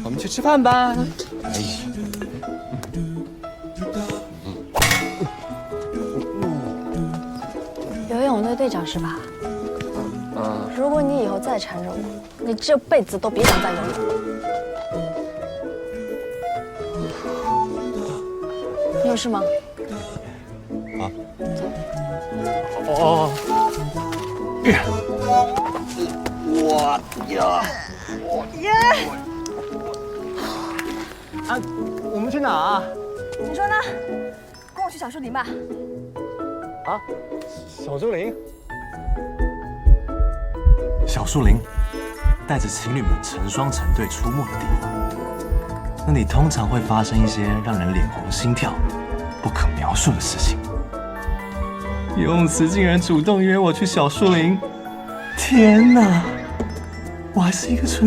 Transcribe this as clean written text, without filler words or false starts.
我们去吃饭吧。哎呀，游泳队队长是吧？嗯，如果你以后再缠着我，你这辈子都别想再游泳。你有事吗？啊？哦。啊，我们去哪啊？你说呢？跟我去小树林吧。啊，小树林。小树林带着情侣们成双成对出没的地方，那里通常会发生一些让人脸红心跳、不可描述的事情。游泳池竟然主动约我去小树林，天哪！我还是一个纯